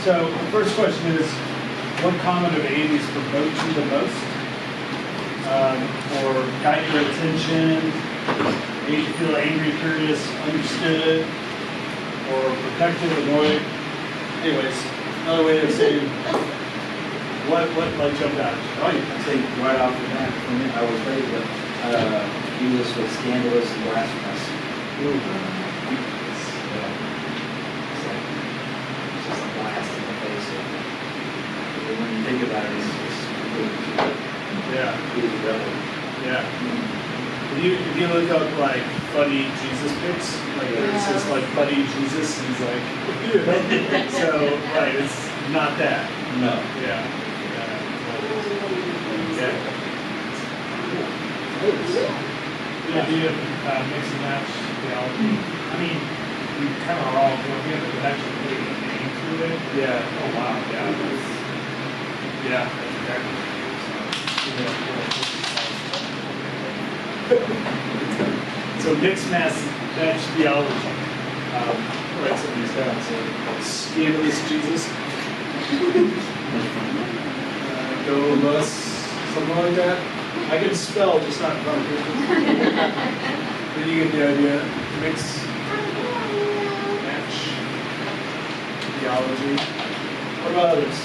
So the first question is, what comment of 80s promotes you the most? Or got your attention, made you feel angry, curious, understood, or protected, annoyed? Anyways, another way of saying what like jumped out at you? I think right off the bat, for me, I was raised with Jesus was scandalous and blasphemous. Ooh. It's just a blast in the face of when you think about it, it's Yeah. really rebel. Yeah. If you look up like funny Jesus pics, like it says like funny Jesus, and he's like, so right, it's not that. No. Yeah. Yeah. The idea of mix and match theology. I mean, we kind of are all doing it, but actually putting a name to it. Yeah. Oh wow, yeah. Yeah. That's exactly So mixed match theology. Write some of these down. So scandalous Jesus. Go less, something like that. I can spell, just not in front of people. But you get the idea. Mix match theology. What about others?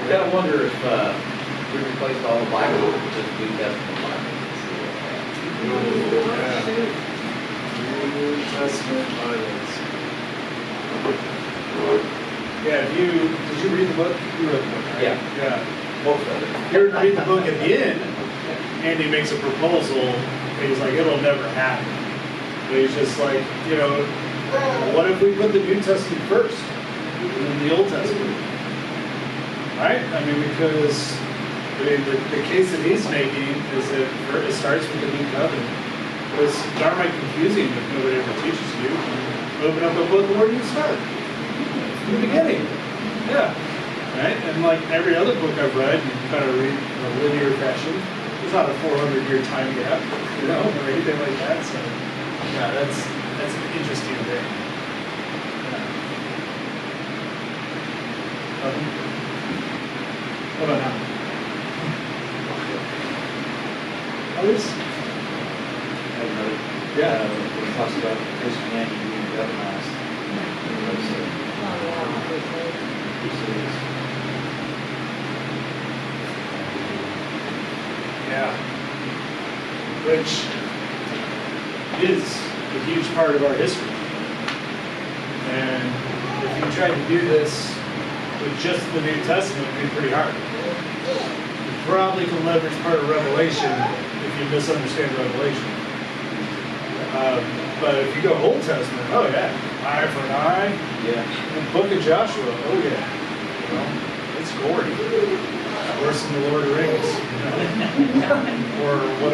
Gotta wonder if we replaced all the Bible with just New Testament Bible. New Testament Bibles. Yeah, did you read the book? You read the book, right? Yeah. Yeah. Most of it. You're to read the book at the end. Andy makes a proposal, and he's like, it'll never happen. But he's just like, what if we put the New Testament first, and then the Old Testament? Right? I mean, because the case that he's making is that it starts with the New Covenant. It's darn right confusing if nobody ever teaches you. Open up a book, where do you start? In the beginning. Yeah. Right? And like every other book I've read, you kind of read in a linear fashion. There's not a 400-year time gap, or anything like that. So, yeah, that's an interesting thing. Yeah. How about now? Others? Yeah. It talks about Christianity being weaponized. Yeah. Which is a huge part of our history. And if you tried to do this with just the New Testament, it'd be pretty hard. You probably can leverage part of Revelation if you misunderstand Revelation. But if you go Old Testament, oh yeah, eye for an eye. Yeah. The book of Joshua, oh yeah. It's gory. Worse than the Lord of the Rings. Or what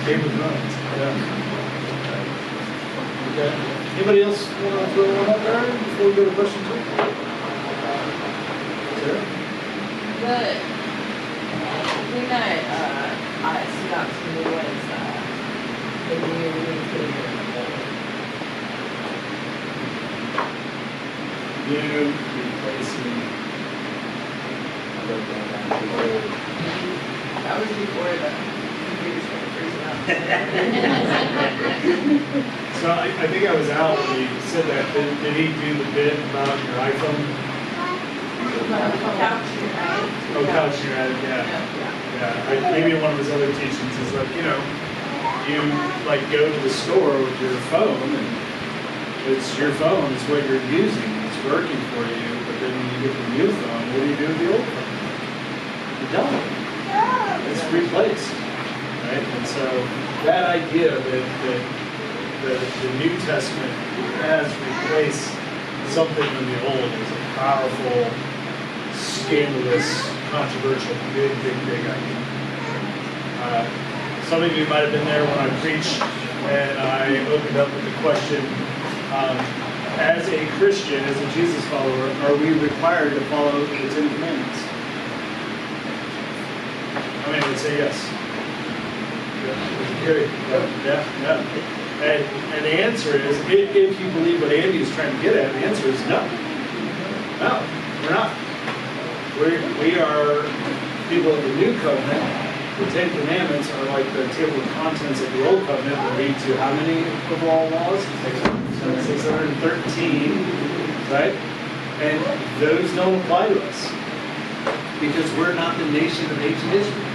Game of Thrones. Yeah. Okay. Anybody else want to throw one up there before we go to question 2? Sarah? The thing that stood out to me was the new communicator. New, replacing. That was before the computers started freezing up. So I think I was out when he said that. Did he do the bit about your iPhone? Couch United. Oh, Couch United, yeah. Maybe one of his other teachings is like, you like go to the store with your phone, and it's your phone, it's what you're using, it's working for you, but then when you get the new phone, what do you do with the old phone? You don't. It's replaced, right? And so that idea that the New Testament has replaced something in the old is a powerful, scandalous, controversial, big idea. Some of you might have been there when I preached and I opened up with the question, as a Christian, as a Jesus follower, are we required to follow the Ten Commandments? I mean, I would say yes. Yeah. And the answer is, if you believe what Andy is trying to get at, the answer is no. No, we're not. We are people of the new covenant. The Ten Commandments are like the table of contents of the Old Covenant that lead to how many overall laws? 613, right? And those don't apply to us because we're not the nation of ancient Israel.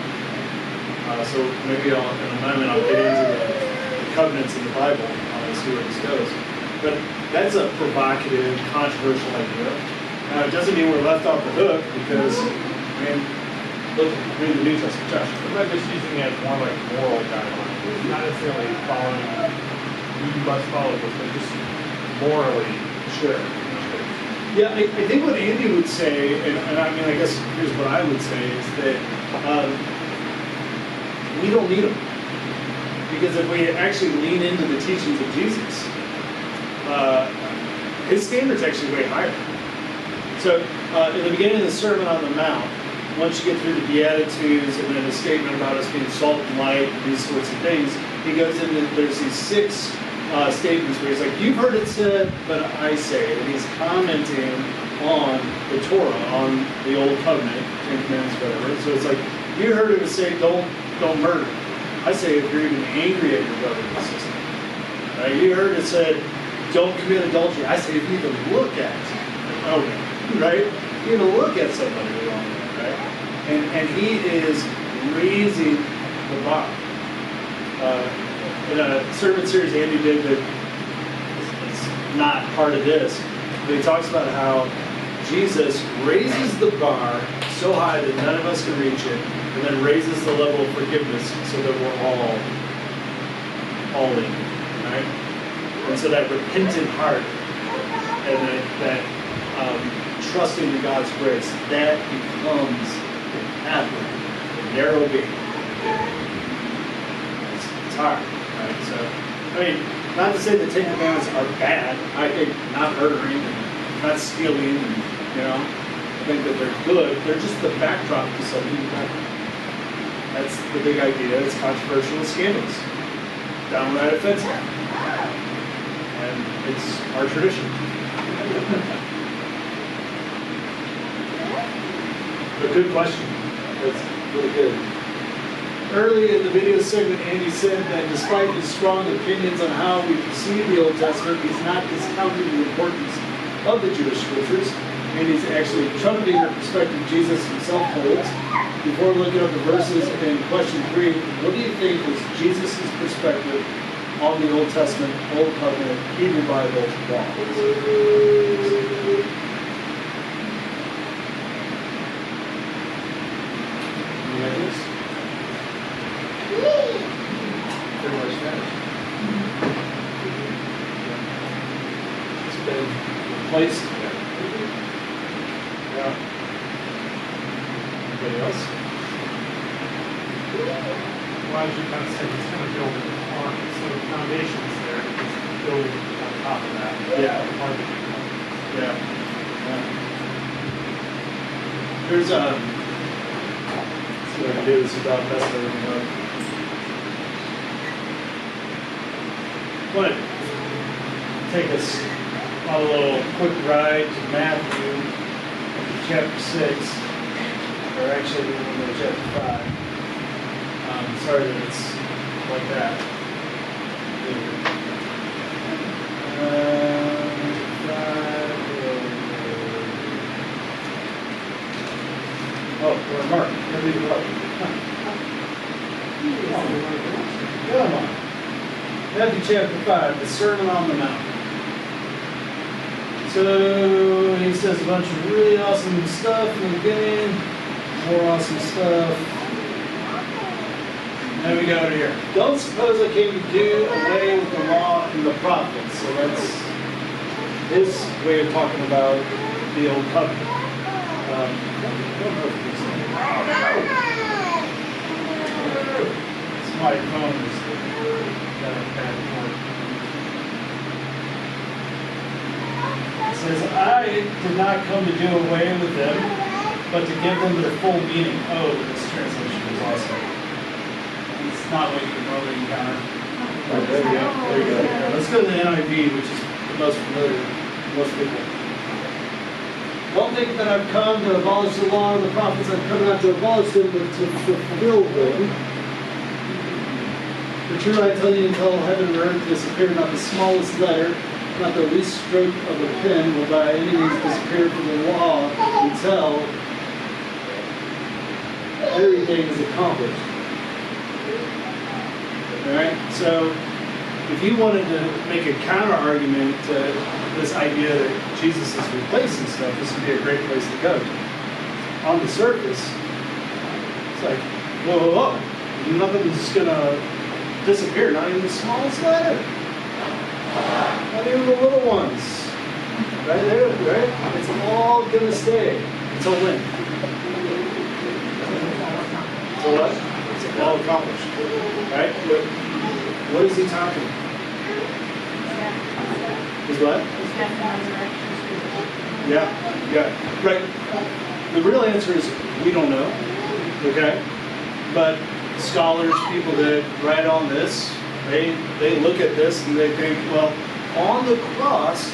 So maybe in a moment I'll get into the covenants in the Bible and see where this goes. But that's a provocative, controversial idea. Now it doesn't mean we're left off the hook because, read the New Testament. Josh. I'm not just using it as more like moral guidelines, not necessarily following, you must follow this, but just morally. Sure. Yeah, I think what Andy would say, and I guess here's what I would say, is that we don't need them. Because if we actually lean into the teachings of Jesus, his standard's actually way higher. So in the beginning of the Sermon on the Mount, once you get through the Beatitudes and then a statement about us being salt and light and these sorts of things, he goes into, there's these 6 statements where he's like, you've heard it said, but I say it. And he's commenting on the Torah, on the Old Covenant, 10 Commandments, whatever. So it's like, you heard it was say, don't murder. I say if you're even angry at your brother and sister. Right? You heard it said, don't commit adultery. I say if you even look at it. Right? You even look at somebody the wrong way. Right? And he is raising the bar. In a sermon series Andy did that is not part of this, but he talks about how Jesus raises the bar so high that none of us can reach it, and then raises the level of forgiveness so that we're all in, right? And so that repentant heart and that trusting in God's grace, that becomes the pathway, the narrow gate. It's hard, right? So, not to say the 10 Commandments are bad. I think not murdering and not stealing, and, I think that they're good. They're just the backdrop to something better. That's the big idea. It's controversial and scandalous. Downright offensive. And it's our tradition. But good question. That's really good. Early in the video segment, Andy said that despite his strong opinions on how we perceive the Old Testament, he's not discounting the importance of the Jewish scriptures. Andy's actually trumpeting the perspective Jesus himself holds. Before looking up the verses in question 3, what do you think was Jesus' perspective on the Old Testament, Old Covenant, Hebrew Bible law? Any ideas? Pretty much finished. It's been replaced. Yeah. Anybody else? Why did you kind of say it's kind of building on, so the foundation's there, it's building on top of that. Yeah. Hard to do. Yeah. There's let's see what I can do this without messing everything up. I want to take us on a little quick ride to Matthew chapter 6, or actually we're going to go to chapter 5. Sorry that it's like that. Oh, we're Mark. Where did you go? Come on. Matthew chapter 5, the Sermon on the Mount. So he says a bunch of really awesome stuff in the beginning, more awesome stuff. Then we go over here. Don't suppose I came to do away with the law and the prophets. So that's his way of talking about the Old Covenant. I don't know if it's my phone is got a bad port. It says, I did not come to do away with them, but to give them their full meaning. Oh, this translation is awesome. It's not what you would normally encounter. Oh, there we go. There you go. Now, let's go to the NIV, which is the most familiar to most people. Don't think that I've come to abolish the law and the prophets. I've come not to abolish them, but to fulfill them. For truly I tell you, until heaven and earth disappear, not the smallest letter, not the least stroke of a pen will by any means disappear from the law until everything is accomplished. Alright, so if you wanted to make a counter argument to this idea that Jesus is replacing stuff, this would be a great place to go. On the surface, it's like, whoa, whoa, whoa. Nothing's going to disappear, not even the smallest letter. Not even the little ones. Right there, right? It's all going to stay. Until when? Until what? It's all accomplished. Right? What is he talking about? Is what? Yeah, right. The real answer is we don't know. Okay? But scholars, people that write on this, they look at this and they think, well, on the cross,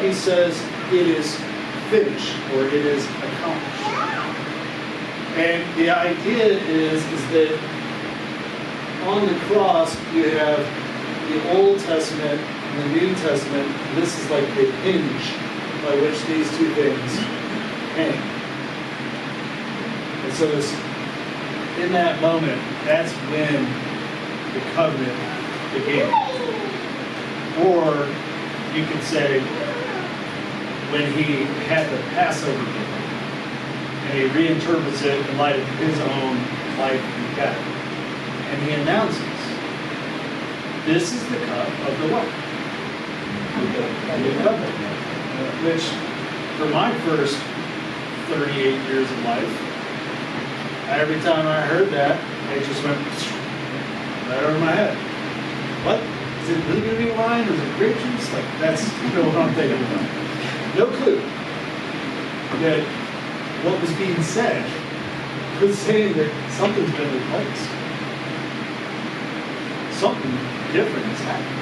he says it is finished or it is accomplished. And the idea is that on the cross you have the Old Testament and the New Testament. This is like the hinge by which these two things hang. And so this, in that moment, that's when the covenant began. Or you could say when he had the Passover meal, and he reinterprets it in light of his own life and death. And he announces, this is the cup of the what? The new covenant. Which, for my first 38 years of life, every time I heard that, it just went right over my head. What? Is it really going to be wine or is it grape juice? Like, that's what I'm thinking about. No clue that what was being said was saying that something's been replaced. Something different is happening.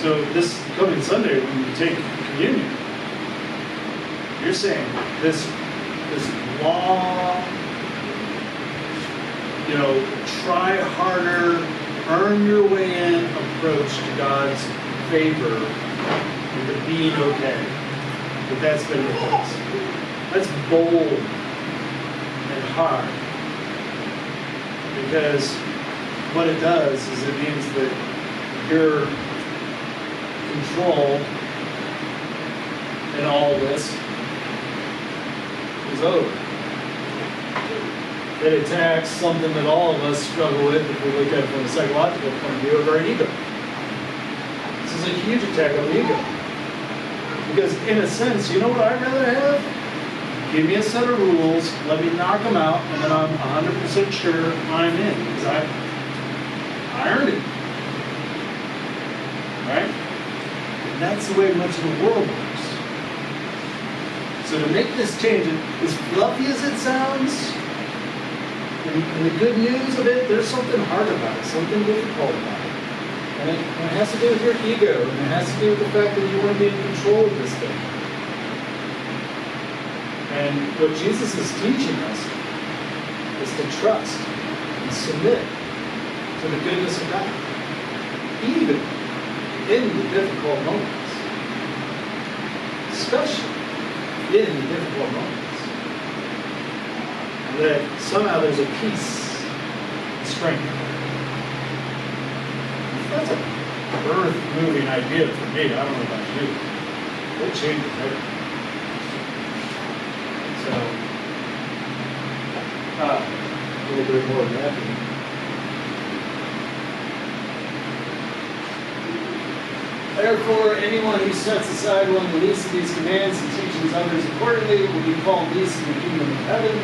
So this coming Sunday, when you take communion, you're saying this law, try harder, earn your way in approach to God's favor and to being okay. But that's been replaced. That's bold and hard. Because what it does is it means that your control in all this is over. It attacks something that all of us struggle with if we look at it from a psychological point of view of our ego. This is a huge attack on the ego. Because in a sense, you know what I'd rather have? Give me a set of rules, let me knock them out, and then I'm 100% sure I'm in. Because I earned it. Right? And that's the way much of the world works. So to make this change, as fluffy as it sounds, and the good news of it, there's something hard about it, something difficult about it. And it has to do with your ego, and it has to do with the fact that you want to be in control of this thing. And what Jesus is teaching us is to trust and submit to the goodness of God, even in the difficult moments, especially in the difficult moments. And that somehow there's a peace and strength. That's a earth-moving idea for me. I don't know about you. It changes everything. So, a little bit more of that. Therefore, anyone who sets aside one of the least of these commands and teaches others accordingly will be called least in the kingdom of heaven.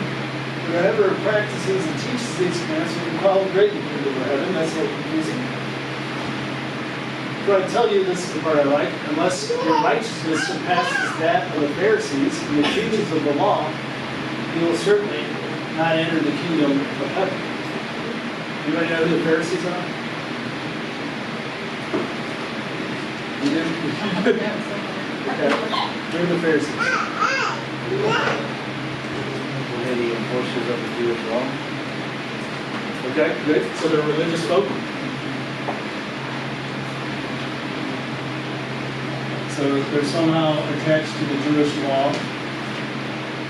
Whoever practices and teaches these commands will be called great in the kingdom of heaven. That's a little confusing. For I tell you, this is the part I like, unless your righteousness surpasses that of the Pharisees and the teachers of the law, you will certainly not enter the kingdom of heaven. Anybody know who the Pharisees are? You do? Okay. They're the Pharisees. Were they the enforcers of the Jewish law? Okay, good. So they're religious folk. So they're somehow attached to the Jewish law.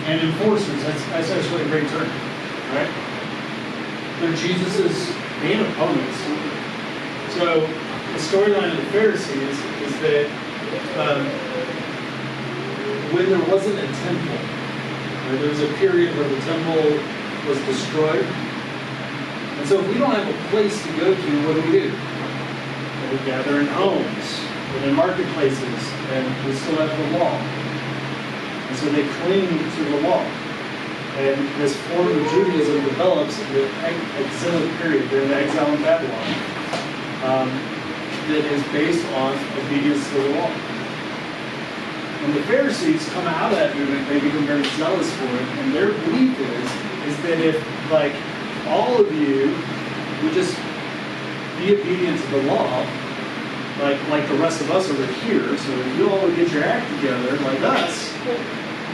And enforcers, that's actually a great term, right? They're Jesus's main opponents. So the storyline of the Pharisees is that when there wasn't a temple, right, there was a period where the temple was destroyed. And so if we don't have a place to go to, what do? Well, we gather in homes and in marketplaces, and we still have the law. And so they cling to the law. And this form of Judaism develops in the exilic period, during the exile in Babylon, that is based on obedience to the law. When the Pharisees come out of that movement, they become very zealous for it, and their belief is that if, like, all of you would just be obedient to the law, like the rest of us over here, so if you all would get your act together, like us,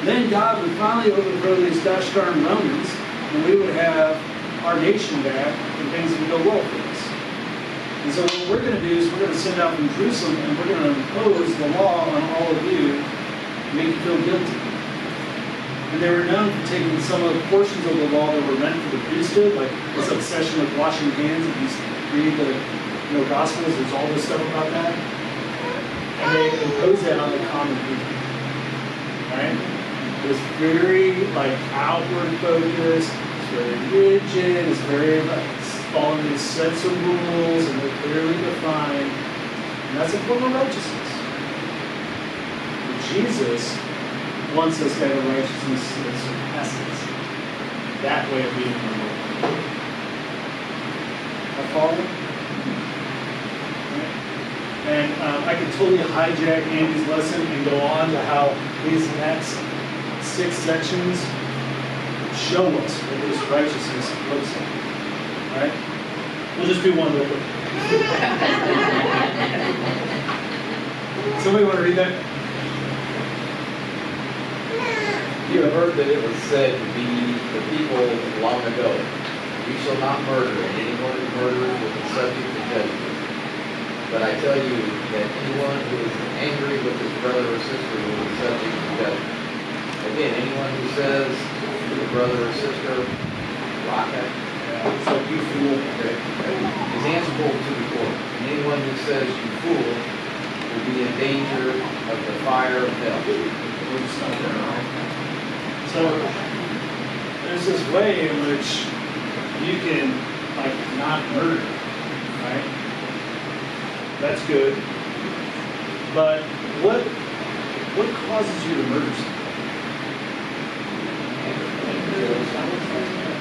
then God would finally overthrow these gosh darn Romans, and we would have our nation back, and things would go well for us. And so what we're going to do is we're going to send out from Jerusalem, and we're going to impose the law on all of you, make you feel guilty. And they were known for taking some of the portions of the law that were meant for the priesthood, like this obsession with washing hands. If you read the Gospels, there's all this stuff about that. And they impose that on the common people. Right? It was very outward focused, it's very rigid, it's very following these sets of rules, and they're clearly defined. And that's a form of righteousness. But Jesus wants us to have a righteousness that surpasses that way of being in the world. I follow? And I could totally hijack Andy's lesson and go on to how these next 6 sections show us what this righteousness looks like. Right? We'll just do one real quick. Somebody want to read that? You have heard that it was said to be the people long ago, "You shall not murder, and anyone who murders will be subject to judgment." But I tell you that anyone who is angry with his brother or sister will be subject to judgment. Again, anyone who says to a brother or sister, "Raka," It's like you fool. is answerable to the court. And anyone who says, "You fool," will be in danger of the fire of hell. So there's this way in which you can not murder, right? That's good. But what causes you to murder someone?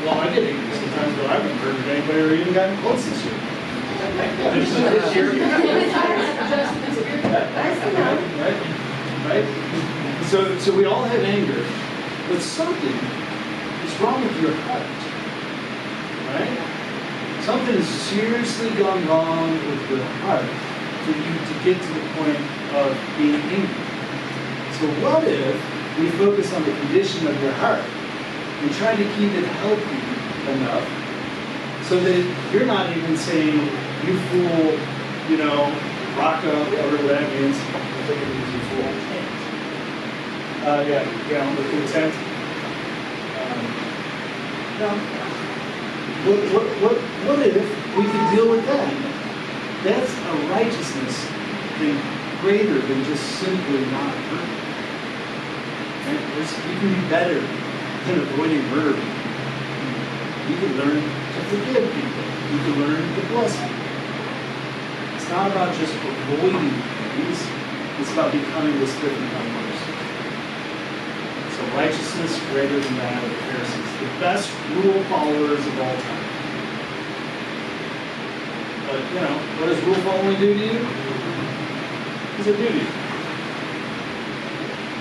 Well, I get angry sometimes, but I haven't murdered anybody or even gotten close this year. Right? So we all have anger, but something is wrong with your heart. Right? Something has seriously gone wrong with your heart for you to get to the point of being angry. So what if we focus on the condition of your heart and try to keep it healthy enough so that you're not even saying, "You fool," raka, whatever that means. I think it means you fool. With contempt. What if we could deal with that? That's a righteousness thing greater than just simply not hurting. Right? You can be better than avoiding murder. You can learn to forgive people. You can learn to bless people. It's not about just avoiding things. It's about becoming this different kind of person. So righteousness greater than that of the Pharisees. The best rule followers of all time. But, what does rule following do to you? What does it do to you?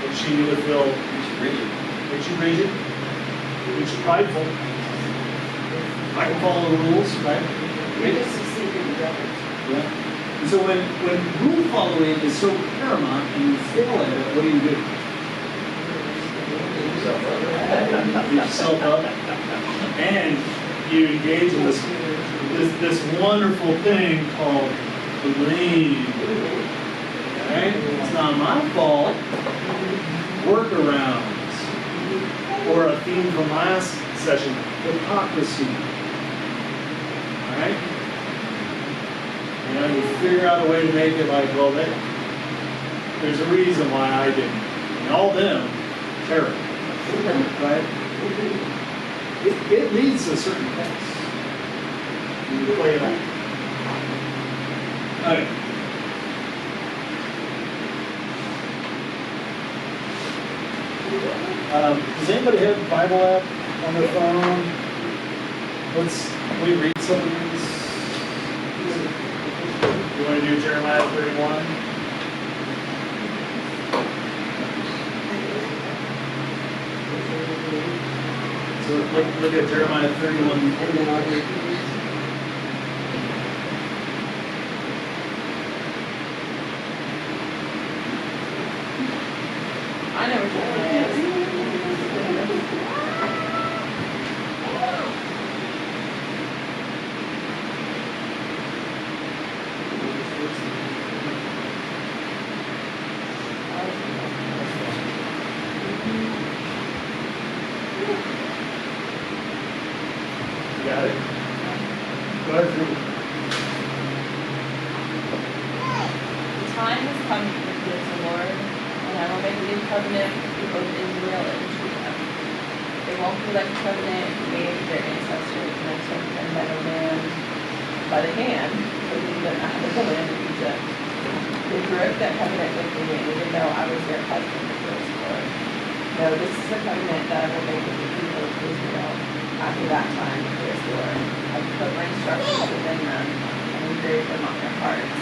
Makes you either feel, makes you rigid, makes you prideful, I can follow the rules, right? You're just a secret government. Yeah. And so when rule following is so paramount and you fail at it, what do? Beat yourself up. And you engage in this wonderful thing called blame. Right? It's not my fault. Workarounds. Or a theme from last session, hypocrisy. Alright? You know, you figure out a way to make it like, well, there's a reason why I didn't. And all them, terrible. Right? It leads to a certain place. You play it out. Okay. Does anybody have a Bible app on their phone? Can we read some of these? You want to do Jeremiah 31? So look at Jeremiah 31. And then I'll read these. I know what you're going to ask. You got it? Go ahead, read. The time has come, declares the Lord, and I will make a new covenant with both Israel and Judah. They won't be like the covenant made with their ancestors when I took them by the hand, to lead them out of the land of Egypt. They broke that covenant with me, even though I was their husband, declares the Lord. No, this is the covenant that I will make with the people of Israel after that time, declares the Lord. I will put my instructions within them and engrave them on their hearts.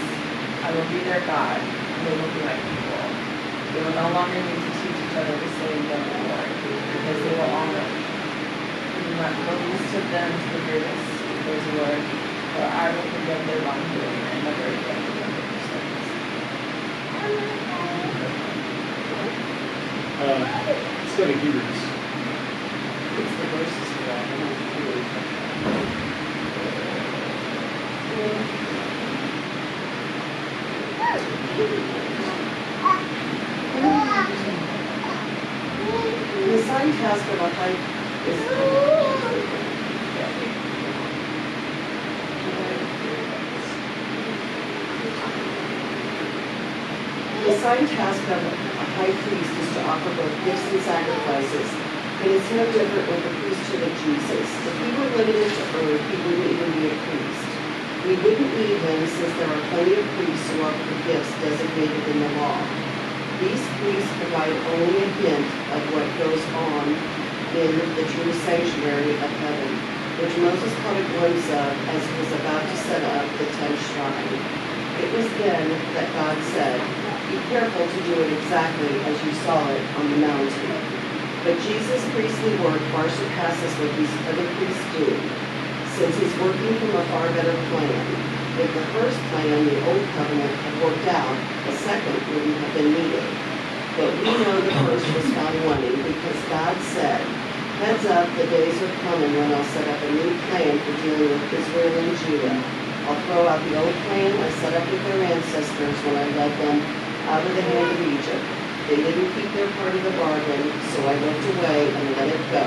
I will be their God, and they will be my people. They will no longer need to teach each other to say the Lord, because they will all know me. Do not the least of them to the greatest, declares the Lord, for I will forgive their wrongdoing and never again remember their sins. Let's go to Hebrews. It's the verses for that. The assigned task of a high priest is to offer both gifts and sacrifices, but it's no different with the priesthood of Jesus. If he were limited to earth, he wouldn't even be a priest. We wouldn't need him since there are plenty of priests who offer the gifts designated in the law. These priests provide only a hint of what goes on in the true sanctuary of heaven, which Moses caught a glimpse of as he was about to set up the 10th shrine. It was then that God said, "Be careful to do it exactly as you saw it on the mountain." But Jesus' priestly work far surpasses what these other priests do, since he's working from a far better plan. If the first plan, the old covenant, had worked out, the second wouldn't have been needed. But we know the first was found wanting because God said, "Heads up, the days are coming when I'll set up a new plan for dealing with Israel and Judah. I'll throw out the old plan I set up with their ancestors when I led them out of the hand of Egypt. They didn't keep their part of the bargain, so I looked away and let it go.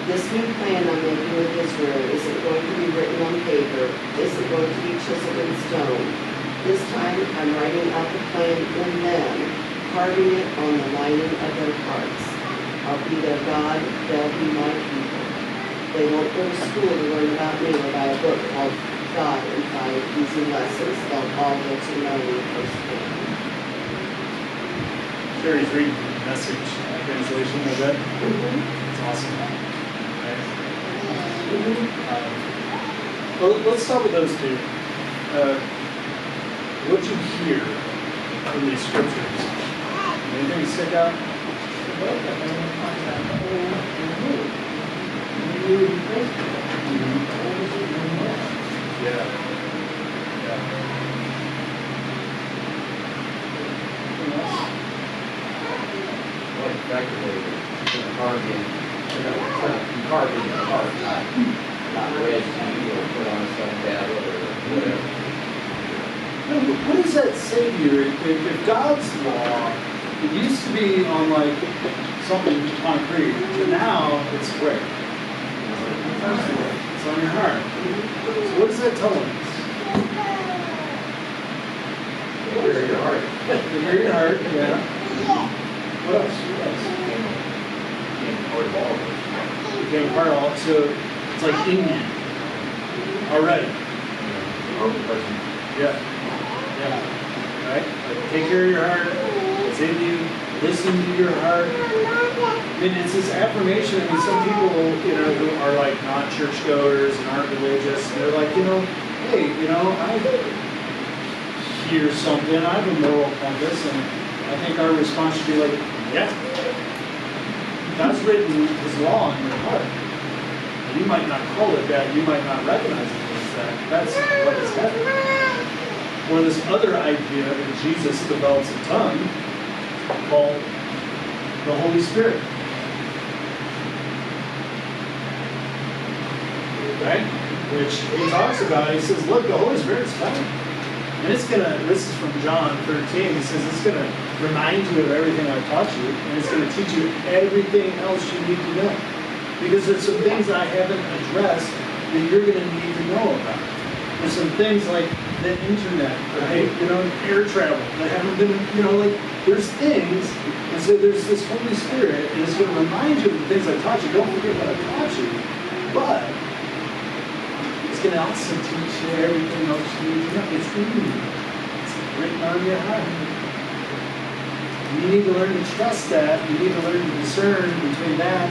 This new plan I'm making with Israel isn't going to be written on paper, isn't going to be chiseled in stone. This time I'm writing out the plan in them, carving it on the lining of their hearts. I'll be their God, they'll be my people. They won't go to school to learn about me or buy a book called God in 5 Easy Lessons. They'll all get to know me firsthand." Sherry's reading the Message translation of that. It's awesome. Well, let's start with those two. What you hear from these scriptures? Anything stick out? carved in, carved in your heart, not read to you or put on a stone tablet or whatever. What does that say to you? If God's law, it used to be on like something concrete, but now it's where? It's on your heart. So what does that tell us? Prepare your heart. Prepare your heart, yeah. What else? What else? Became part of all. So it's like in you already. Yeah. Yeah. Right? Like, take care of your heart. It's in you. Listen to your heart. I mean, it's this affirmation. I mean, some people, who are like not churchgoers and aren't religious, and they're like, hey, I hear something. I have a moral compass, and I think our response should be like, yeah. God's written His law in your heart. And you might not call it that. You might not recognize it as that. That's what is heaven. Or this other idea that Jesus develops a tongue called the Holy Spirit. Right? Which he talks about. He says, look, the Holy Spirit's coming. And this is from John 13. He says, it's going to remind you of everything I've taught you. And it's going to teach you everything else you need to know. Because there's some things I haven't addressed that you're going to need to know about. There's some things like the internet, right? Air travel that haven't been, there's things. And so there's this Holy Spirit, and it's going to remind you of the things I taught you. Don't forget what I taught you. But it's going to also teach you everything else you need to know. It's in you. It's written on your heart. You need to learn to trust that. You need to learn to discern between that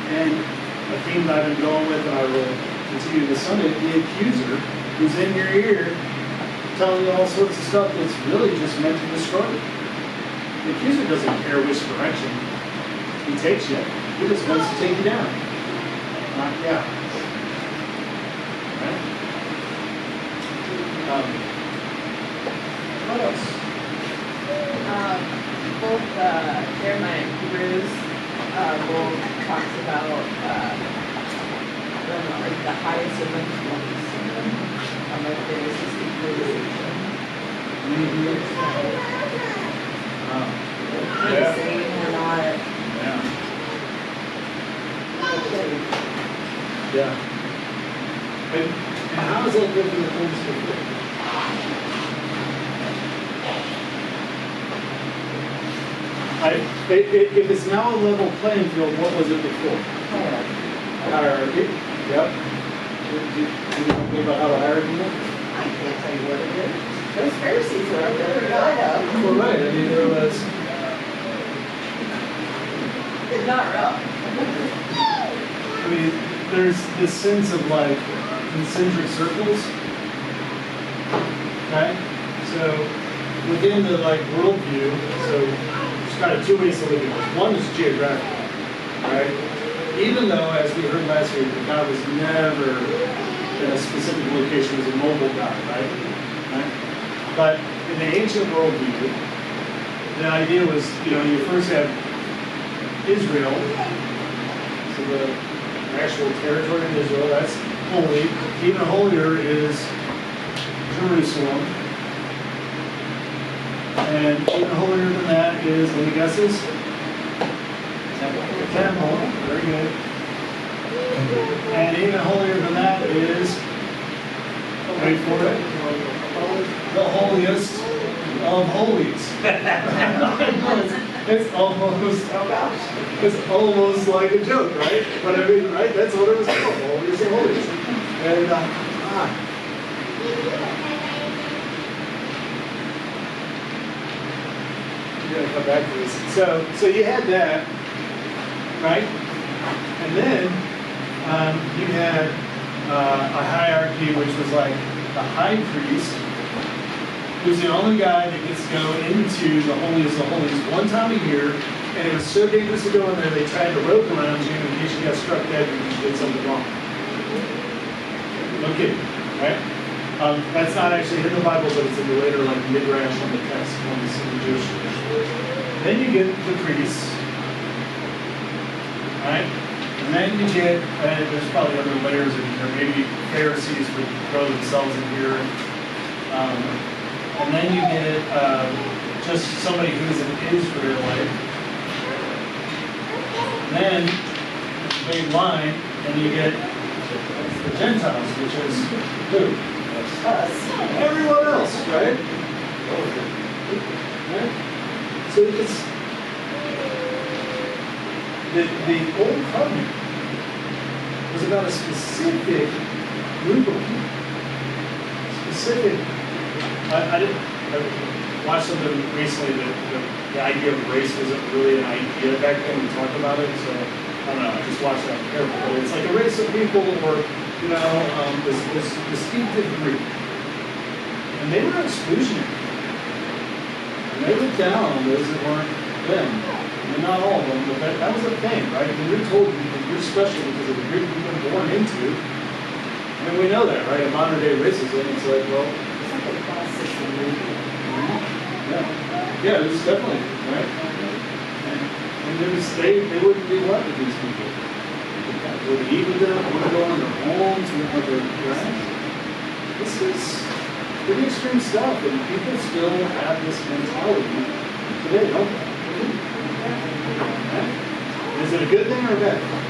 and a theme that I've been going with, and I will continue this Sunday, the accuser, who's in your ear telling you all sorts of stuff that's really just meant to destroy you. The accuser doesn't care which direction he takes you. He just wants to take you down. Knock you out. Right? What else? Both Jeremiah and Hebrews both talks about like the highest of influence. Like the irresistible. Yeah. Saying we're not. Yeah. Yeah. And how is that good for the Holy Spirit? If it's now a level playing field, what was it before? Hierarchy. Yep. Do you know about how the hierarchy went? I can't tell you what it is. Those Pharisees are up there. I know. Well, right. I mean, there was. It's not rough. I mean, there's this sense of like concentric circles. Okay? So within the like worldview, so there's kind of two ways to look at this. One is geographical, right? Even though, as we heard last week, that God was never in a specific location, he was a mobile God, right? But in the ancient worldview, the idea was, you first have Israel, so the actual territory of Israel, that's holy. Even holier is Jerusalem. And even holier than that is, any guesses? Temple. Very good. And even holier than that is, wait for it, the holiest of holies. It's almost like a joke, right? But I mean, right? That's what it was called, holiest of holies. And you're gonna come back to this. So you had that, right? And then you had a hierarchy, which was like the high priest, who's the only guy that gets to go into the holiest of holies one time a year, and it was so dangerous to go in there, they tied a rope around you in case you got struck dead because you did something wrong. No kidding, right? That's not actually in the Bible, but it's in the later like midrash on the text when we see the Jewish tradition. Then you get the priests. right? And then you get, there's probably other layers in here, maybe Pharisees would throw themselves in here. And then you get just somebody who's an Israelite. And then big line, and you get the Gentiles, which is who? Us. Everyone else, right? Right? So it's the old covenant was about a specific group of people. Specific. I watched something recently that the idea of race wasn't really an idea back then. We talked about it, so I don't know. I just watched that carefully. But it's like a race of people, or this distinctive group, and they were exclusionary. And they looked down on those that weren't them. I mean, not all of them, but that was a thing, right? When you're told that you're special because of the group you've been born into, I mean, we know that, right? In modern day racism, it's like, well, It's like a class system. yeah, it was definitely, right? And there was, they wouldn't be what with these people? Would eat with them, would go in their homes, with their friends. This is pretty extreme stuff, and people still have this mentality today, don't they? Right? Is it a good thing or a bad thing?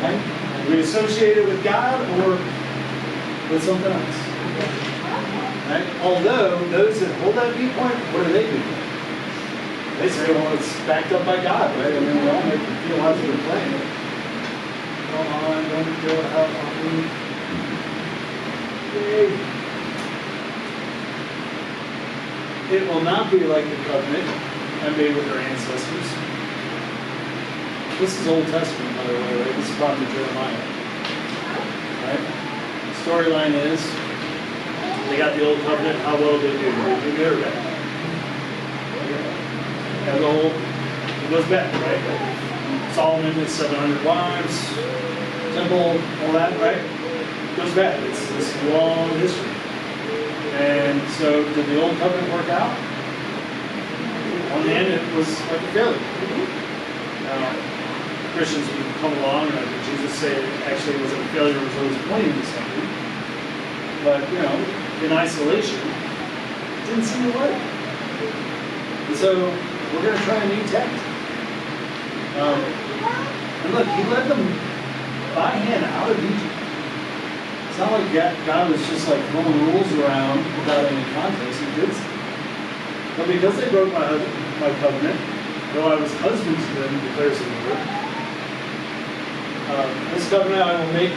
Right? Do we associate it with God or with something else? Right? Although those that hold that viewpoint, what do? They say, well, it's backed up by God, right? I mean, we all make the theological claim. Come on, don't go out on me. Yay. It will not be like the covenant I made with our ancestors. This is Old Testament, by the way, right? This is Prophet Jeremiah. Right? The storyline is they got the Old Covenant. How well did they do? Did they do good or bad? And the whole, it goes back, right? Solomon with 700 wives, temple, all that, right? It goes back. It's this long history. And so, did the Old Covenant work out? On the end, it was like a failure. Now, Christians would come along and Jesus said actually it wasn't a failure, it was always pointing to something. But, in isolation, it didn't seem to work. And so, we're going to try a new text. And look, he led them by hand out of Egypt. It's not like God was just like throwing rules around without any context. He did something. But because they broke my covenant, though I was husband to them, declares the Lord, this covenant I will make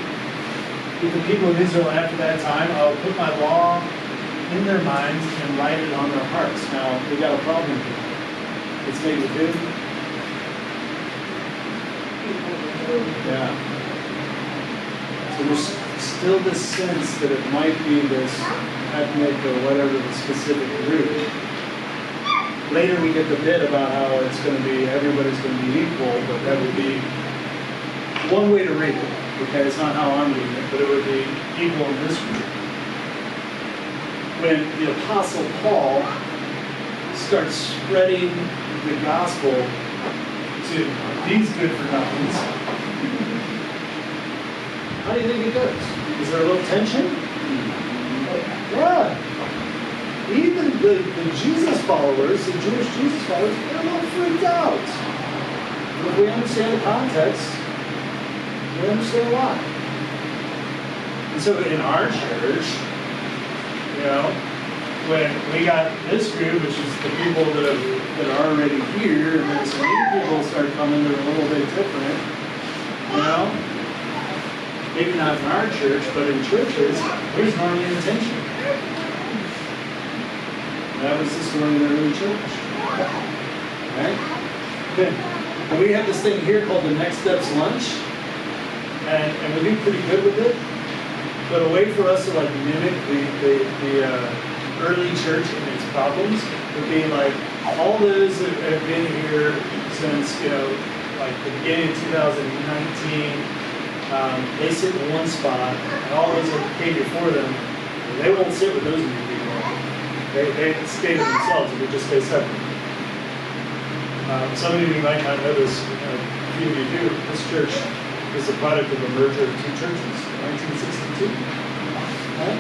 with the people of Israel after that time. I will put my law in their minds and write it on their hearts. Now, we got a problem here. It's made with who? Yeah. So there's still this sense that it might be this ethnic or whatever the specific group. Later we get the bit about how it's going to be, everybody's going to be equal, but that would be one way to read it. Okay, it's not how I'm reading it, but it would be equal in this group. When the Apostle Paul starts spreading the gospel to these good-for-nothings, how do you think it goes? Is there a little tension? Yeah. Even the Jesus followers, the Jewish Jesus followers, they're a little freaked out. But if we understand the context, we understand why. And so in our church, when we got this group, which is the people that are already here, and then some new people start coming that are a little bit different, maybe not in our church, but in churches, there's normally an tension. That was the story in the early church. Right? Okay. And we have this thing here called the Next Steps Lunch. And we do pretty good with it. But a way for us to like mimic the early church and its problems would be like all those that have been here since, like the beginning of 2019, they sit in one spot, and all those that came before them, they won't sit with those new people. They stay to themselves, and they just stay separate. Some of you might not know this. few of you do, this church is a product of a merger of two churches, 1962. Right?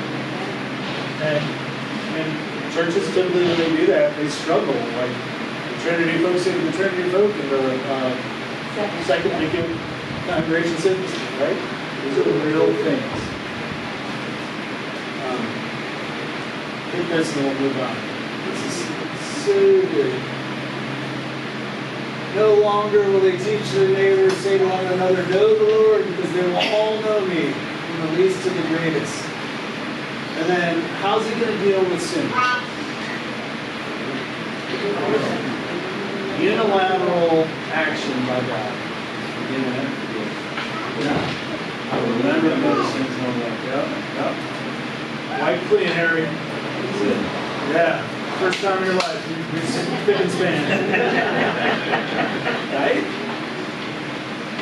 And churches typically, when they do that, they struggle. Like the Trinity folks say to the Trinity folk and the Second Lincoln Congregation citizens, right? These are the real things. Hit this and we'll move on. This is so good. No longer will they teach their neighbors, say to one another, know the Lord, because they will all know me, from the least to the greatest. And then, how's he going to deal with sin? Unilateral action by God. I will remember those things and all that. Yep. White clean, Harry. Yeah. First time in your life, you're sitting thick and span. Right?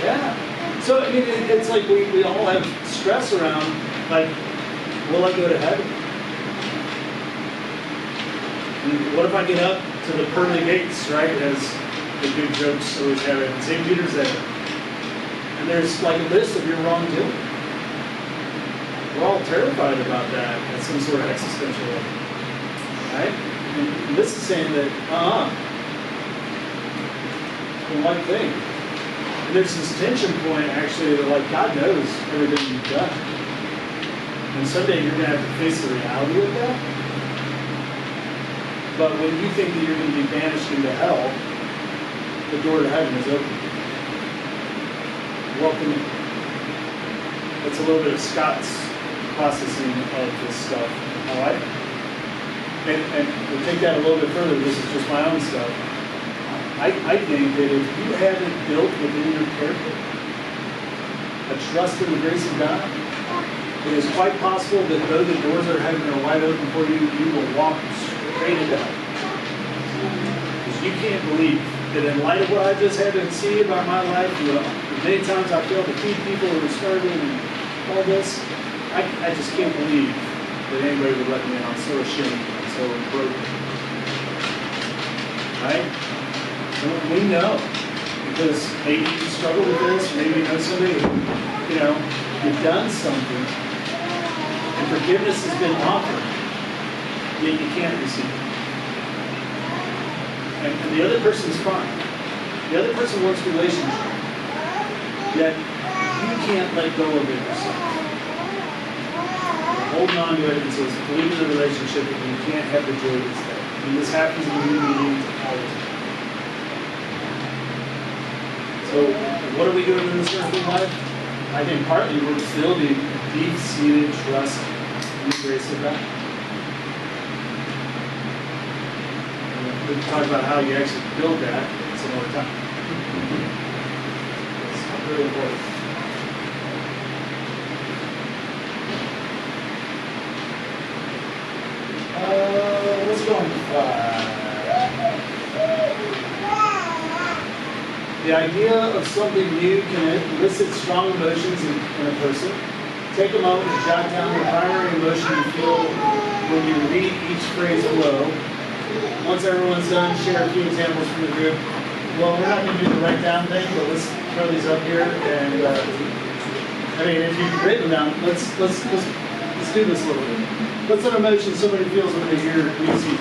Yeah. So, I mean, it's like we all have stress around, like, will I go to heaven? And what if I get up to the pearly gates, right, as the big jokes always have it, and St. Peter's there. And there's like a list of your wrongdoing. We're all terrified about that at some sort of existential level. Right? And this is saying that, it's the one thing. And there's this tension point, actually, that, like, God knows everything you've done. And someday you're going to have to face the reality of that. But when you think that you're going to be banished into hell, the door to heaven is open. Welcome in. That's a little bit of Scott's processing of this stuff. All right? And to take that a little bit further, this is just my own stuff. I think that if you haven't built within your character a trust in the grace of God, it is quite possible that though the doors of heaven are wide open for you, you will walk straight into hell. Because you can't believe that in light of what I just had to see about my life, the many times I failed to feed people who were starving and all this, I just can't believe that anybody would let me in. I'm so ashamed. So broken. Right? And we know. Because maybe you struggle with this, maybe you know somebody who, you've done something, and forgiveness has been offered, yet you can't receive it. And the other person's fine. The other person wants relationship. Yet you can't let go of it yourself. Holding on to it and says, believe in the relationship, and you can't have the joy that's there. And this happens in the meetings all the time. So, what are we doing in this earthly life? I think partly we're building deep-seated trust in the grace of God. And we can talk about how you actually build that some other time. It's really important. Let's go on 5. The idea of something new can elicit strong emotions in a person. Take a moment to jot down the primary emotion you feel when you read each phrase below. Once everyone's done, share a few examples from the group. Well, we're not going to do the write down thing, but let's throw these up here. And if you've written them down, let's do this a little bit. What's an emotion somebody feels when they hear new season?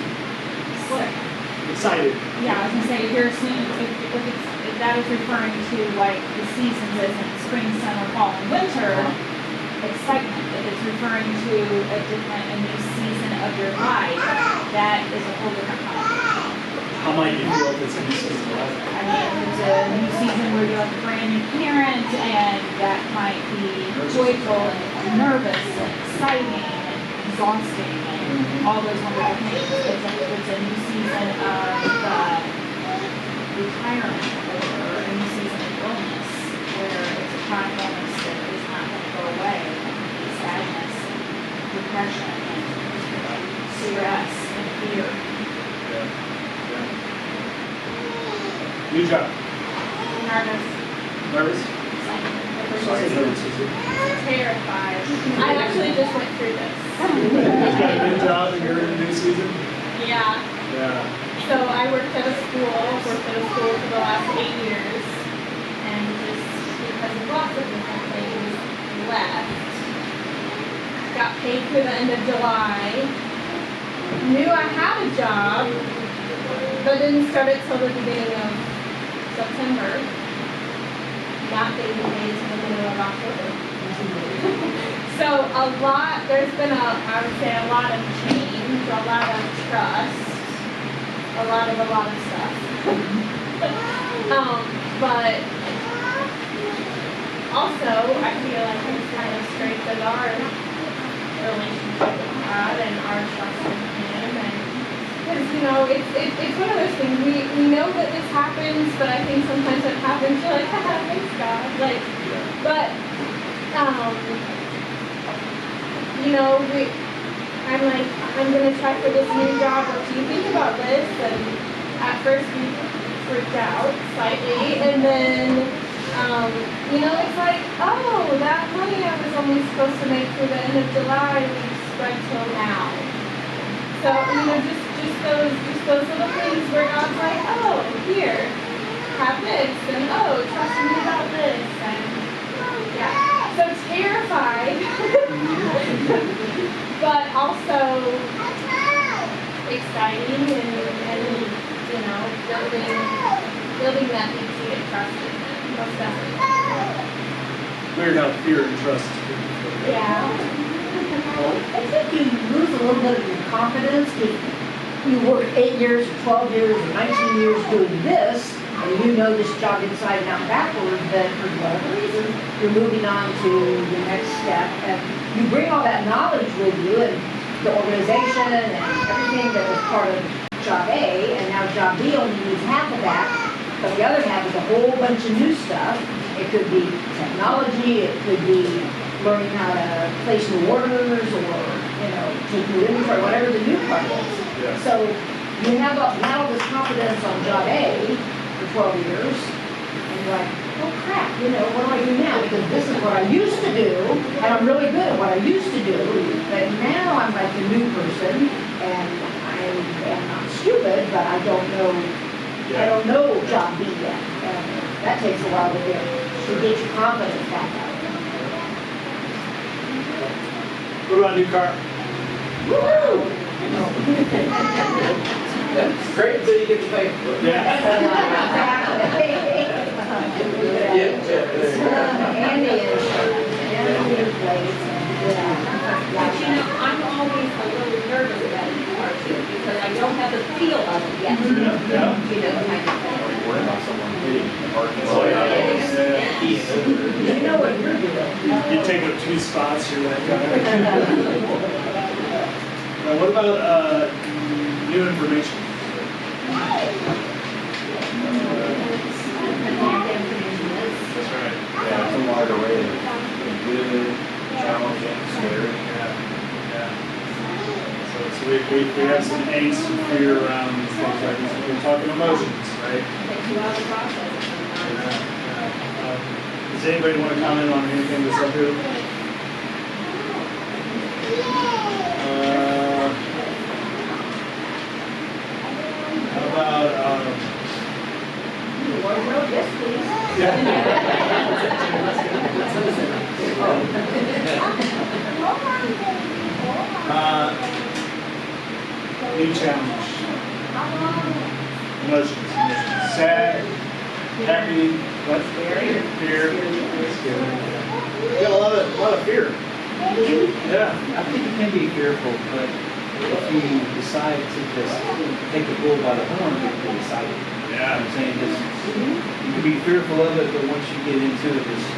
Excited. Yeah, I was gonna say if that is referring to like the seasons as in spring, summer, fall, and winter, excitement. If it's referring to a new season of your life, that is a whole different conversation. How might you feel if it's a new season of life? I mean, if it's a new season where you're like a brand new parent, and that might be joyful and nervous and exciting and exhausting and all those wonderful things. If it's a new season of retirement or a new season of illness where it's a chronic illness that is not going to go away, and sadness and depression and stress and fear. New job. Nervous. Nervous? Terrified. I actually just went through this. You just got a new job and you're in a new season? Yeah. Yeah. So I worked at a school for the last 8 years. And paid through the end of July, knew I had a job, but didn't start it till the beginning of September. Not getting paid till the middle of October. So there's been I would say a lot of change, a lot of trust, a lot of stuff. But also I feel like it's kind of strengthened our relationship with God and our trust in Him, and because it's one of those things we know that this happens, but I think sometimes it happens you're like, thanks God, but I'm like, I'm gonna try for this new job. What do you think about this? And at first we freaked out slightly, and then it's like, oh, that money I was only supposed to make through the end of July, we've spread till now. So, just those little things where God's like, oh, here, have this, and oh, trust me about this, and yeah. So terrified, but also exciting and building that deep seated trust in Him, most definitely. Learn how fear and trust. Yeah. I think you lose a little bit of your confidence if you work 8 years, or 12 years, or 19 years doing this, and you know this job inside and out and backwards, then for whatever reason, you're moving on to the next step, and you bring all that knowledge with you, and the organization, and everything that was part of job A, and now job B only needs half of that, but the other half is a whole bunch of new stuff. It could be technology, it could be learning how to place new orders, or take new inventory, whatever the new part is. Yeah. So you have all this confidence on job A for 12 years, and you're like, oh crap, what do I do now? Because this is what I used to do, and I'm really good at what I used to do, but now I'm like a new person, and I am not stupid, but I don't know job B yet. And that takes a while to get your confidence back up. What about a new car? Woo! That's great until you get to pay for it. Andy is But I'm always a little nervous about it because I don't have the feel of it yet. Yeah. Kind of thing. Worry about someone hitting the parking Oh, lot. yeah. you know what you're doing. You take up 2 spots, you're that guy. Now, what about new information? That's right. Yeah, it's a wide array of good, challenging, scary. Yeah. So we have some angst and fear around these things like this. We're talking emotions, right? Takes you out of the process. Does anybody want to comment on anything that's up here? How about Wardrobe, yes, please. new challenge? Emotions. Sad, happy, what? Fear. Yeah, a lot of fear. Yeah. I think you can be fearful, but if you decide to just take the bull by the horn, you can be excited. Yeah. I'm saying just, you can be fearful of it, but once you get into it, just,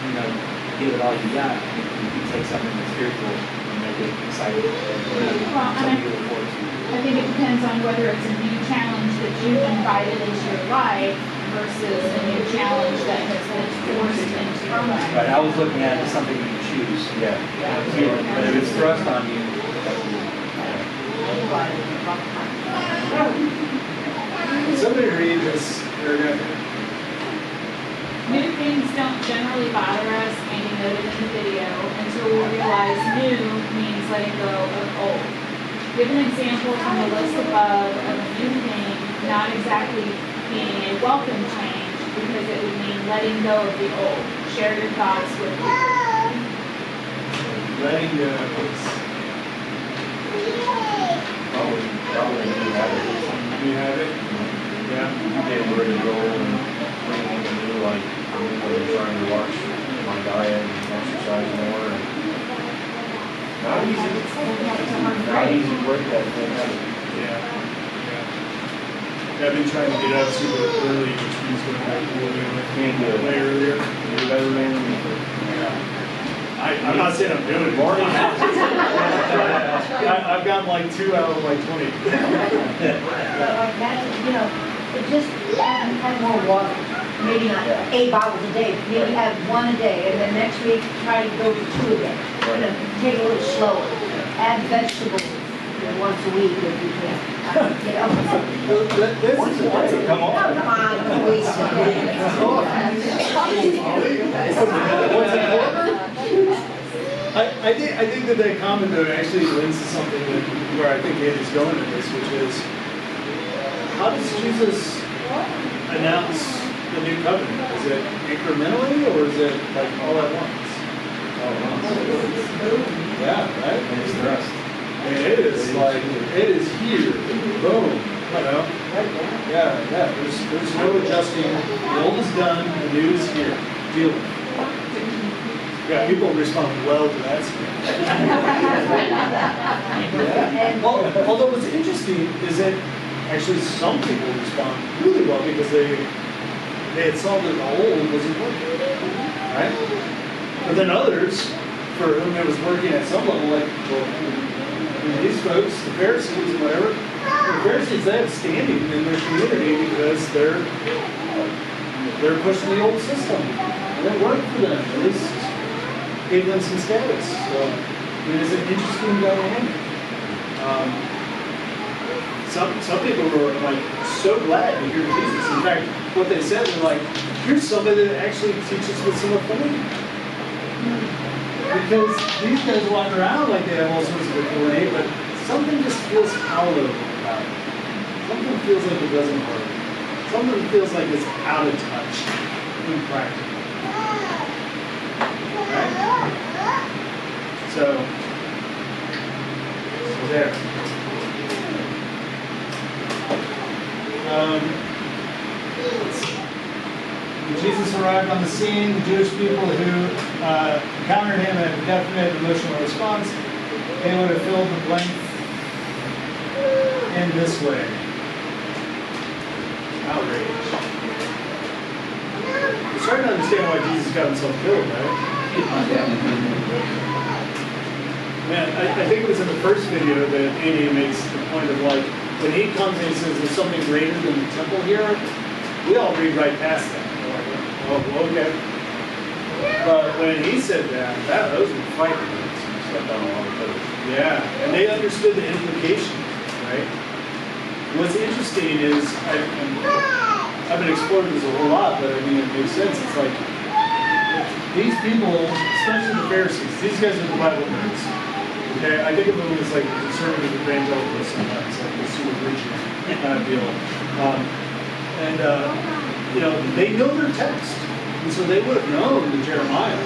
give it all you got. You can take something that's fearful and make it exciting. Something you look forward to. I think it depends on whether it's a new challenge that you've invited into your life versus a new challenge that has been forced into your life. Right, I was looking at it as something you choose. Yeah. But if it's thrust on you, Somebody read this paragraph. New things don't generally bother us, Andy noted in the video, until we realize new means letting go of old. Give an example from the list above of a new thing not exactly being a welcome change because it would mean letting go of the old. Share your thoughts with me. Letting go. probably do have it. You have it? Yeah. They were ready to go and bring anything new, like, I'm trying to watch my diet and exercise more. And not easy. Not easy to break that thing out. Yeah. I've been trying to get up super early, which means going back to work Can't do it. way earlier. You're a better man than me. I'm not saying I'm doing it. Morning. I've gotten like 2 out of like 20. Imagine, it just have more water. Maybe not 8 bottles a day, but maybe have 1 a day, and then next week try to go to 2 a day. Take it a little slower. Add vegetables once a week if you can. Come on. Come on, waste I think that comment though actually links to something where I think Andy's going with this, which is how does Jesus announce the new covenant? Is it incrementally or is it like all at once? All at once. Yeah, right? And it's thrust. And it is like, it is here, boom, Yeah, there's no adjusting. The old is done, the new is here. Deal with it. Yeah, people respond well to that statement. Yeah. Although what's interesting is that actually some people respond really well because they had saw that the old wasn't working, right? But then others, for whom it was working at some level, like, well, these folks, the Pharisees and whatever, the Pharisees, they have standing in their community because they're pushing the old system. And it worked for them. At least gave them some status. So it is an interesting dynamic. Some people were like so glad to hear Jesus. In fact, what they said was like, here's somebody that actually teaches with some authority. Because these guys walk around like they have all sorts of authority, but something just feels hollow about it. Something feels like it doesn't work. Something feels like it's out of touch in practice. Right? So there. When Jesus arrived on the scene, the Jewish people who encountered him had a definite emotional response. They would have filled the blank in this way. Outrage. You're starting to understand why Jesus got himself killed, right? Man, I think it was in the first video that Andy makes the point of like, when he comes and he says there's something greater than the temple here, we all read right past that. Oh, okay. But when he said that those were fighting words. Yeah, and they understood the implications, right? What's interesting is, I've been exploring this a whole lot, but I mean, it makes sense. It's like, these people, especially the Pharisees, these guys are the Bible nerds. Okay, I think of them as like conservative evangelicals sometimes, like the super preaching kind of deal. They know their text. And so they would have known the Jeremiah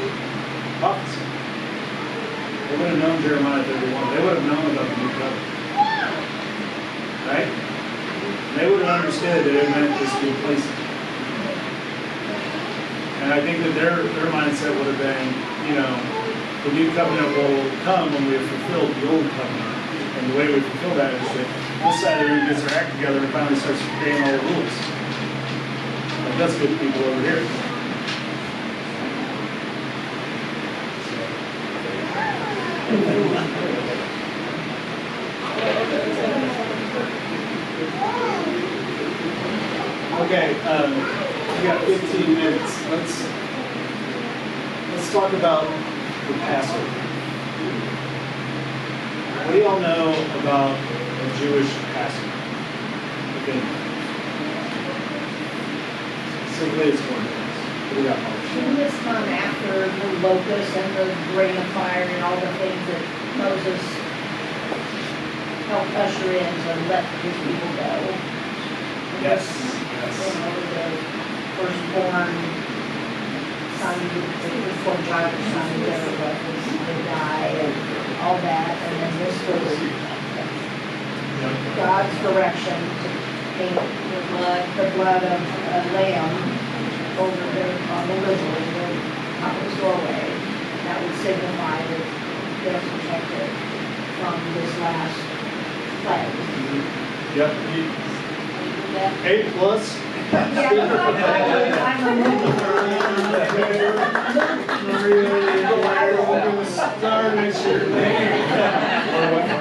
prophecy. They would have known Jeremiah 31. They would have known about the new covenant. Right? And they would have understood that it meant this new place. And I think that their mindset would have been, the new covenant will come when we have fulfilled the old covenant. And the way we fulfill that is that this side of the room gets their act together and finally starts obeying all the rules. Like, that's good people over here. Okay, we got 15 minutes. Let's talk about the Passover. What do y'all know about the Jewish Passover? Okay. Simply it's one. What do you got, Paul? Didn't this come after the locust and the rain of fire and all the things that Moses helped usher in to let his people go? Yes. The firstborn son, the firstborn child or son, whatever it was, they die and all that, and then this was God's direction to paint the blood of a lamb over there on the lintel, on the doorway. That would signify that they're protected from this last plague. Yep. A plus. I'm removing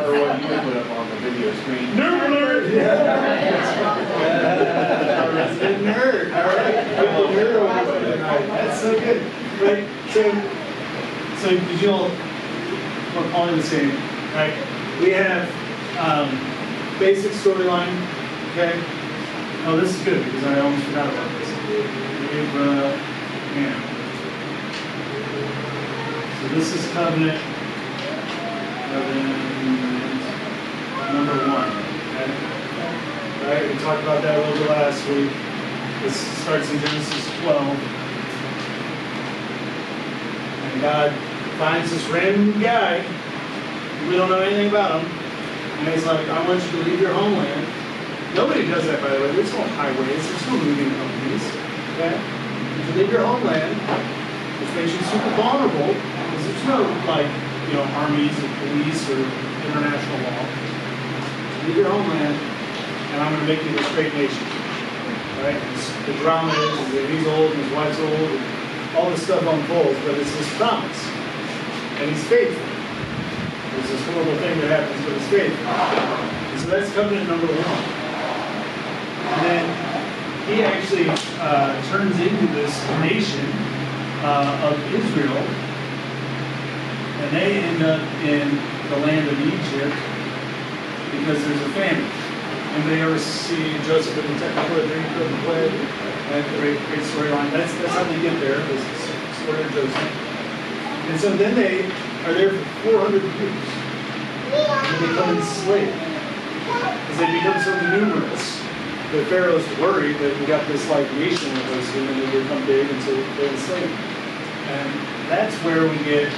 Or what you put up on the video screen. Nerd alert! Our resident nerd. All right. Nerd over there. That's so good. Right. So did you all what Pauline was saying? Right. We have basic storyline. Okay. Oh, this is good because I almost forgot about this. Abraham. So this is covenant number 1. Okay? Right? We talked about that a little bit last week. This starts in Genesis 12. And God finds this random guy. We don't know anything about him. And he's like, I want you to leave your homeland. Nobody does that, by the way. There's no highways. There's no moving companies. Okay? You leave your homeland, which makes you super vulnerable, because there's no, like, armies or police or international law. Leave your homeland, and I'm going to make you this great nation. Right? The drama is that he's old and his wife's old, and all this stuff unfolds, but it's his promise. And he's faithful. There's this horrible thing that happens, but he's faithful. And so that's covenant number 1. And then he actually turns into this nation of Israel, and they end up in the land of Egypt because there's a famine. Anybody ever see Joseph in the Technicolor Dream of the Plague? That great storyline. That's how they get there. This is the story of Joseph. And so then they are there for 400 years. And they become enslaved because they become so numerous. The Pharaoh's worried that we got this nation with us and they become big, and so they're enslaved. And that's where we get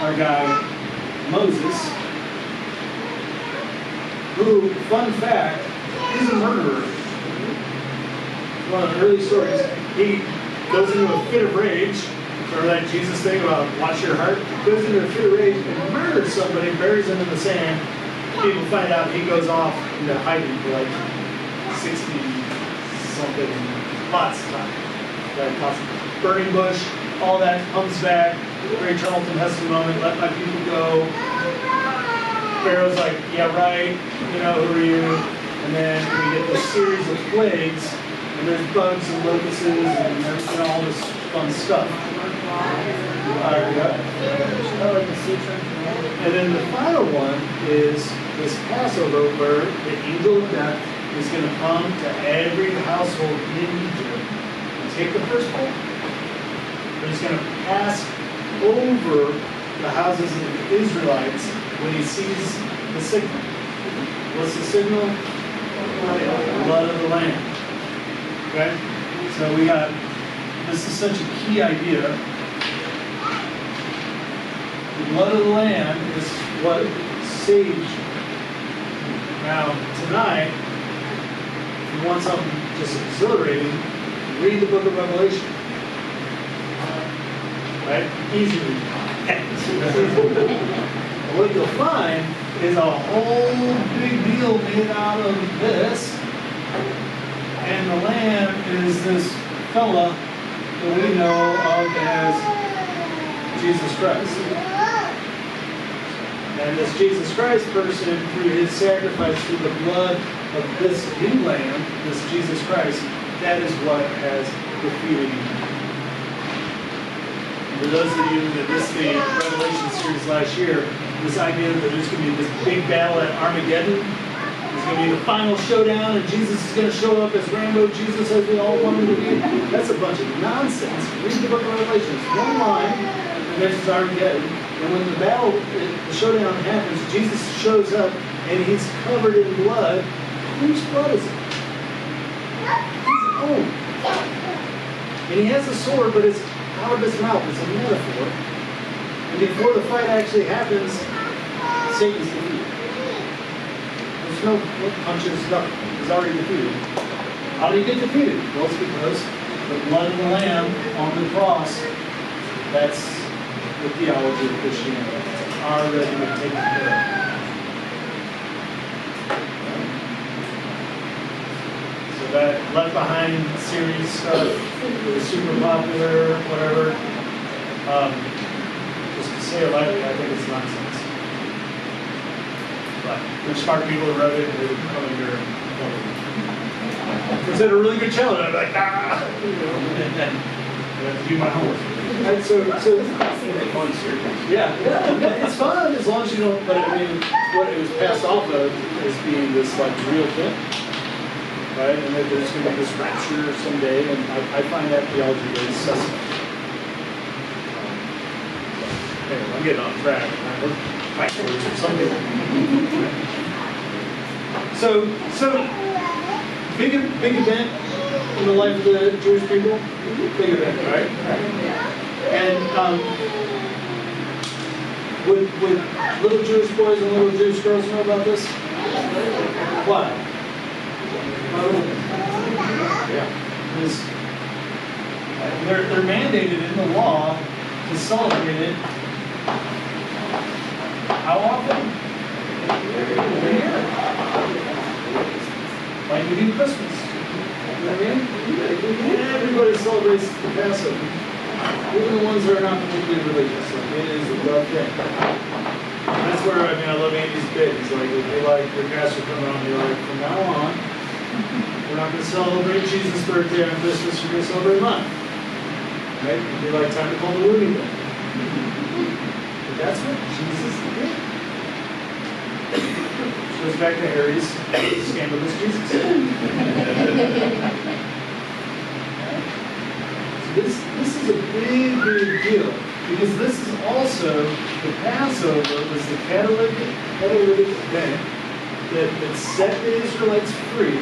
our guy Moses, who, fun fact, is a murderer. One of the early stories, he goes into a fit of rage. Remember that Jesus thing about watch your heart? He goes into a fit of rage and murders somebody, buries him in the sand. People find out he goes off into hiding for 60-something, lots of time. Burning bush, all that comes back. Very Charlton Heston moment, let my people go. Pharaoh's like, yeah, right, who are you? And then we get this series of plagues, and there's bugs and locusts, and there's all this fun stuff. And then the final one is this Passover where the angel of death is going to come to every household in Egypt and take the firstborn. But he's going to pass over the houses of the Israelites when he sees the signal. What's the signal? The blood of the Lamb. Okay? So we got, this is such a key idea. The blood of the Lamb is what saves you. Now, tonight, if you want something just exhilarating, read the book of Revelation. Right? Easy reading. What you'll find is a whole big deal made out of this, and the Lamb is this fella that we know of as Jesus Christ. And this Jesus Christ person, through his sacrifice, through the blood of this new Lamb, this Jesus Christ, that is what has defeated you. For those of you that missed the Revelation series last year, this idea that there's going to be this big battle at Armageddon, there's going to be the final showdown, and Jesus is going to show up as Rambo Jesus as we all want him to be. That's a bunch of nonsense. Read the book of Revelation. It's one line, and there's Armageddon. And when the battle, the showdown happens, Jesus shows up, and he's covered in blood. Whose blood is it? His own. And he has a sword, but it's out of his mouth. It's a metaphor. And before the fight actually happens, Satan's defeated. There's no punches, nothing. He's already defeated. How did he get defeated? Well, it's because the blood of the Lamb on the cross, that's the theology of Christianity. It's already been taken care of. So that Left Behind series stuff is super popular, whatever. Just to say it lightly, I think it's nonsense. But there's smart people who wrote it and they're coming here and presented a really good challenge. I'm like, ah! You know, and then I have to do my homework. And so Fun series. yeah, it's fun as long as you don't, but I mean, what it was passed off of as being this like real thing. Right? And that there's going to be this rapture someday, and I find that theology very suspect. Anyway, I'm getting off track. Backwards or something. So big event in the life of the Jewish people. Big event, right? And would little Jewish boys and little Jewish girls know about this? Why? Yeah. Because they're mandated in the law to celebrate it. How often? Every year. Like we do Christmas. You know what I mean? Everybody celebrates the Passover. Even the ones that are not particularly religious. Like, it is a love thing. That's where, I love Andy's bit. He's like, they like your pastor coming on, they're like, from now on, we're not going to celebrate Jesus' birthday on Christmas, we're going to celebrate mine. Right? It'd be like time to call the Looney Bin. But that's what Jesus did. Which goes back to Harry's scandalous Jesus. So this is a big deal. Because this is also, the Passover was the catalytic event that set the Israelites free.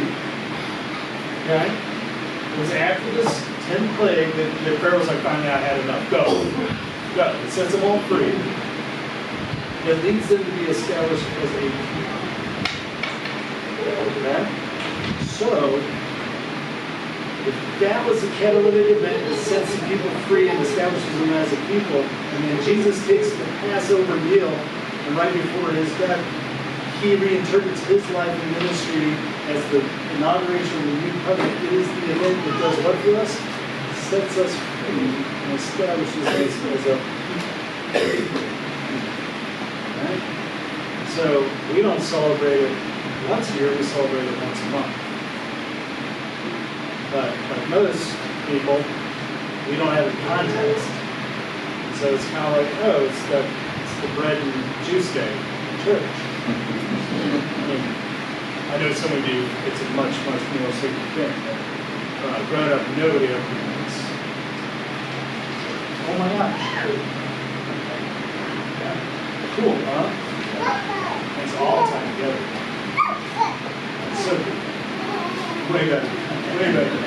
Okay? It was after this 10th plague that Pharaoh was like, finally I had enough. Go. It sets them all free. It leads them to be established as a people. Okay? So, if that was a catalytic event that sets the people free and establishes them as a people, and then Jesus takes the Passover meal, and right before his death, he reinterprets his life and ministry as the inauguration of the new covenant. It is the event that does what for us? Sets us free and establishes us as a people. Right? So we don't celebrate it once a year, we celebrate it once a month. But like most people, we don't have the context. So it's kind of like, oh, it's the bread and juice day in church. I know some of you, it's a much more sacred thing. Growing up, nobody ever did this. Oh my gosh. Yeah. Cool, huh? It's all tied together. It's so good. Way better. Way better.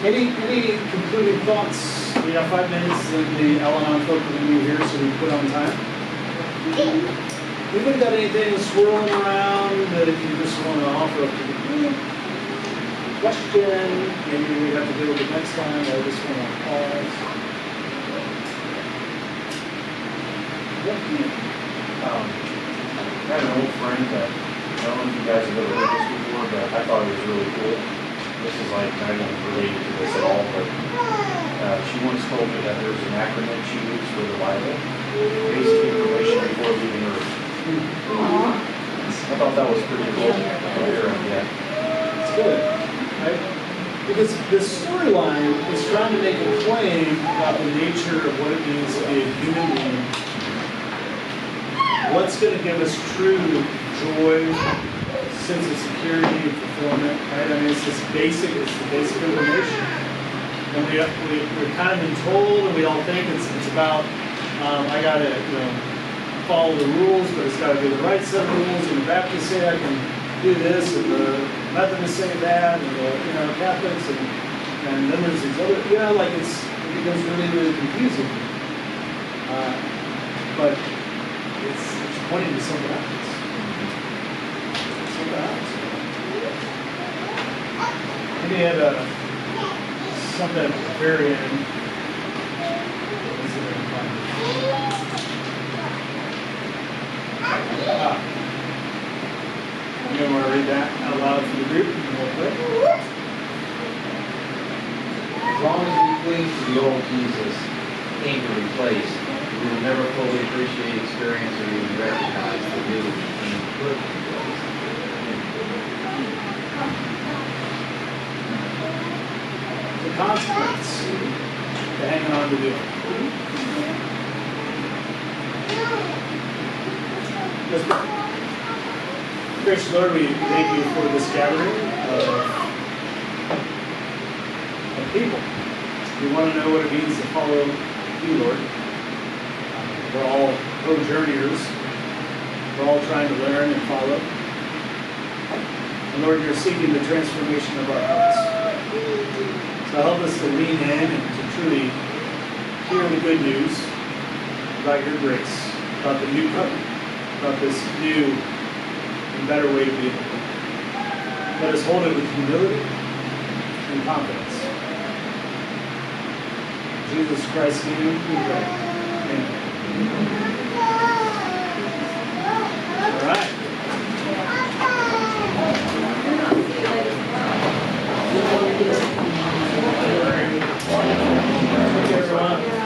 Any concluding thoughts? We have 5 minutes that the Al-Anon folk are going to be here, so we put on time. Anybody got anything swirling around that if you just want to offer up to the group? Question? Maybe we have to deal with it next time. I just want to pause. I had an old friend that, I don't know if you guys have ever heard this before, but I thought it was really cool. This is like not even related to this at all, but she once told me that there's an acronym she used for the Bible, basic information before leaving Earth. I thought that was pretty cool. Yeah. It's good, right? Because the storyline is trying to make a claim about the nature of what it means to be a human being. What's going to give us true joy, sense of security, and fulfillment, right? It's the basic information. And we've kind of been told, and we all think it's about, I got to, follow the rules, but it's got to be the right set of rules, and the Baptists say I can do this, and the Methodists say that, and the Catholics, and then there's these other, it becomes really, really confusing. But it's pointing to something else. Something else. And he had something at the very end. Let's see if I can find it. You want to read that out loud for the group real quick? As long as we cling to the old Jesus came to replace, we will never fully appreciate, experience, or even recognize the new he came to put in place. The consequence to hanging on to the old. Let's pray. Gracious Lord, we thank you for this gathering of people. We want to know what it means to follow you, Lord. We're all co-journeyers. We're all trying to learn and follow. And Lord, you're seeking the transformation of our hearts. So help us to lean in and to truly hear the good news about your grace, about the new covenant, about this new and better way to be. Let us hold it with humility and confidence. In Jesus Christ's name we pray. Amen. All right. Thank you, everyone.